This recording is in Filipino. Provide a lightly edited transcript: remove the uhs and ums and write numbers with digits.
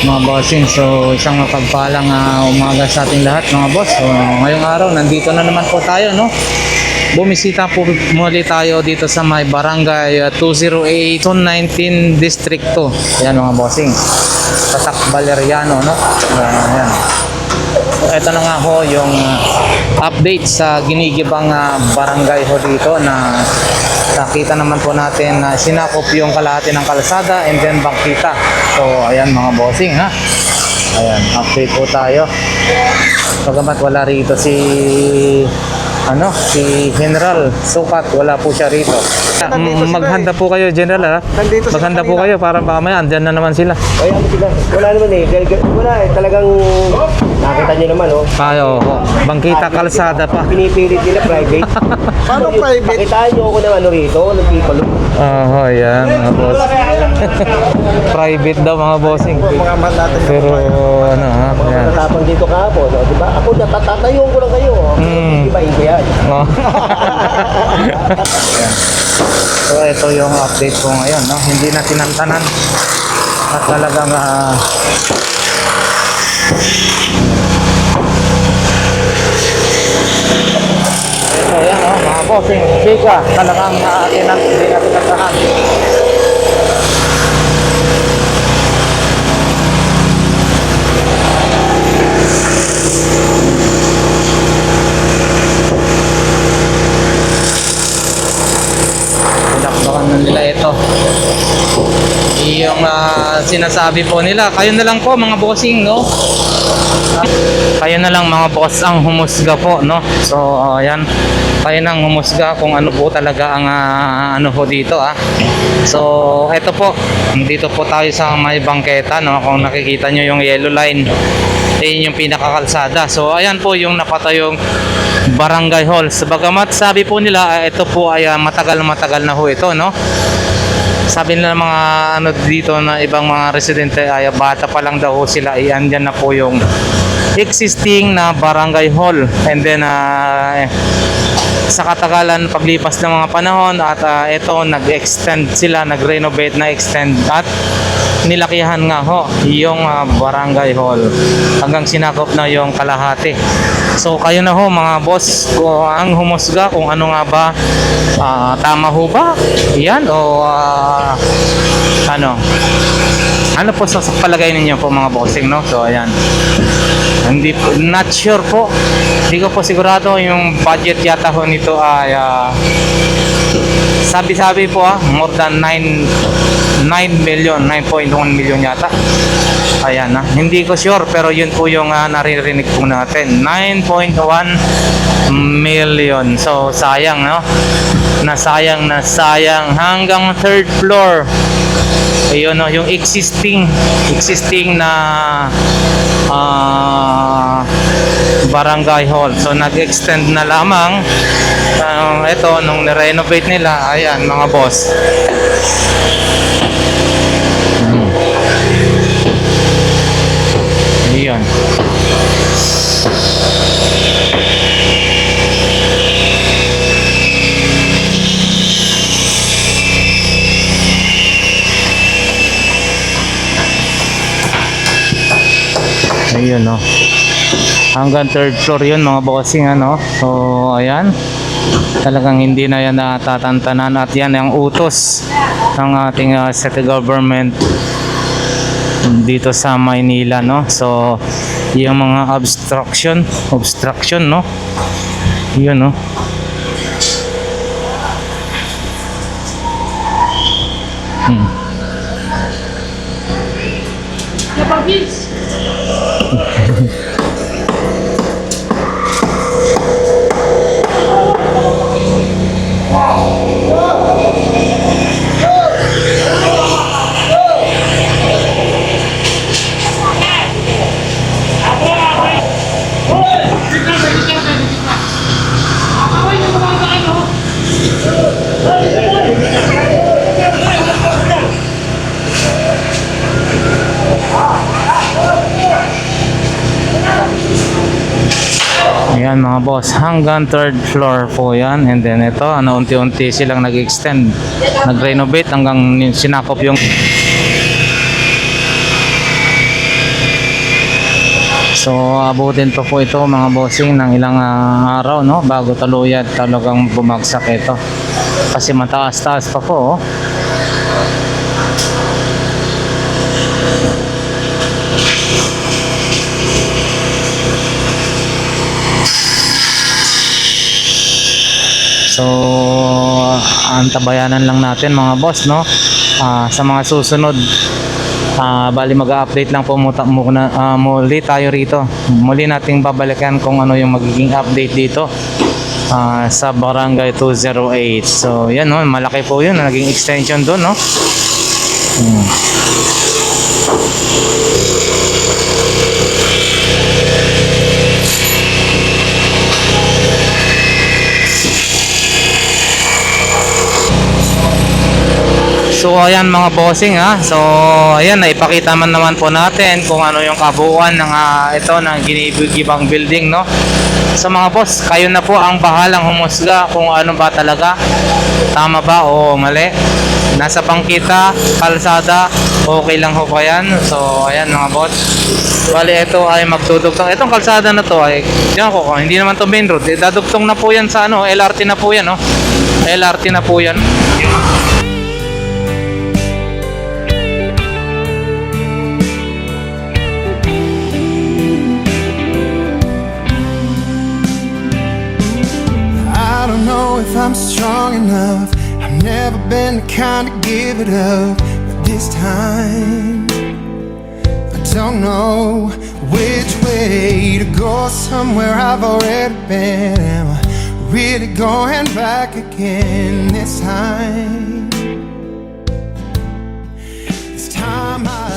mga bossing. So isang mapagpalang umaga sa ating lahat mga boss. So ngayong araw nandito na naman po tayo, no? Bumisita po muli tayo dito sa may barangay 208 Zone 19 District 2. Ayan mga bossing, Patak Valeriano, no? Ayan. Ito na nga ho yung update sa ginigibang barangay ho dito na nakita naman po natin na sinakop yung kalahati ng kalsada and then bangkita. So ayan mga bossing, ha. Ayan, update po tayo. Pagamat wala rito si General Sukat, wala po siya rito. Maghanda po kayo, General, ha? Maghanda po kayo para mamaya andyan na naman sila. Ay, ano sila? Wala naman eh. Wala eh. Talagang nakita nyo naman, oh. Tayo, bangkita kalsada pa. Pinipilit nila private. Paano private? Pakitaan nyo ako ng ano rito, ng people. Oh, ayan, mga boss. Private daw mga bossing. Mga mat natin. Pero ano, ha? Ayan. Natapang dito kahapon, oh, diba? Ako natatayong ko lang kayo, oh. Ibahin ko yan. Oh. So ito yung update ko ngayon, no? Hindi na tinantanan at talagang ito yan, no? Mga bossing, bika talagang hindi na tinantanan. Nila ito yung sinasabi po nila, kayo na lang po mga bossing, no? Kayo na lang mga boss ang humusga po, no? So ayan, kayo nang humusga kung ano po talaga ang ano po dito, So ito po, dito po tayo sa may bangketa, no? Kung nakikita nyo yung yellow line, yun yung pinakakalsada. So ayan po yung napatayong barangay hall. Bagamat sabi po nila ito po ay matagal na ho ito, no? Sabi nila mga ano dito na ibang mga residente ay bata pa lang daw sila, andyan na po yung existing na barangay hall. And then sa katagalan paglipas ng mga panahon at ito nag-extend sila, nag-renovate na extend at nilakihan nga ho yung barangay hall hanggang sinakop na yung kalahati. So kayo na ho mga boss kung ang humusga kung ano nga ba, tama ho ba yan o ano po sa palagay ninyo po mga bossing, no? So ayan, hindi po, not sure po, hindi ko po sigurado yung budget yata ho nito ay sabi po more than 9 million, 9.1 million yata. Ayan, hindi ko sure pero yun po yung naririnig po natin, 9.1 million. So sayang, no? Nasayang hanggang third floor. Ayun, no, yung existing na barangay hall. So nag-extend na lamang ito nung ni-renovate nila. Ayan mga boss. Ayan. Ayun, no, hanggang third floor yun mga bossing, ano. So ayan, talagang hindi na yan natatantanan at yan ang utos ng ating city government dito sa Maynila, no. So yung mga obstruction, no, yun, no. Ayan mga boss, hanggang third floor po yan. And then ito, unti-unti silang nag-extend, nag-renovate hanggang sinakop yung So abutin pa po ito mga bossing ng ilang araw, no, bago tuluyan talagang bumagsak ito. Kasi mataas-taas pa po, oh. So, antabayanan lang natin mga boss, no? Sa mga susunod, bali mag-update lang po muli tayo rito. Muli nating babalikan kung ano yung magiging update dito sa Barangay 208. So, yan, no? Malaki po yun. Naging extension doon, no? So ayan mga bossing, ha. So ayan, naipakita man naman po natin kung ano yung kabuuan ng ito ng ginibang building, no. So mga boss, kayo na po ang bahalang humusga kung ano ba talaga, tama ba o mali. Nasa pangkita, kalsada, okay lang ho pa yan. So ayan mga boss, bali ito ay magdudugtong. Itong kalsada na to ay diyan ko, hindi naman to main road, dadugtong na po yan sa ano, LRT na po yan, no. LRT na po yan. I don't know if I'm strong enough. I've never been the kind to give it up. But this time, I don't know which way to go. Somewhere I've already been. Am I really going back again this time? This time I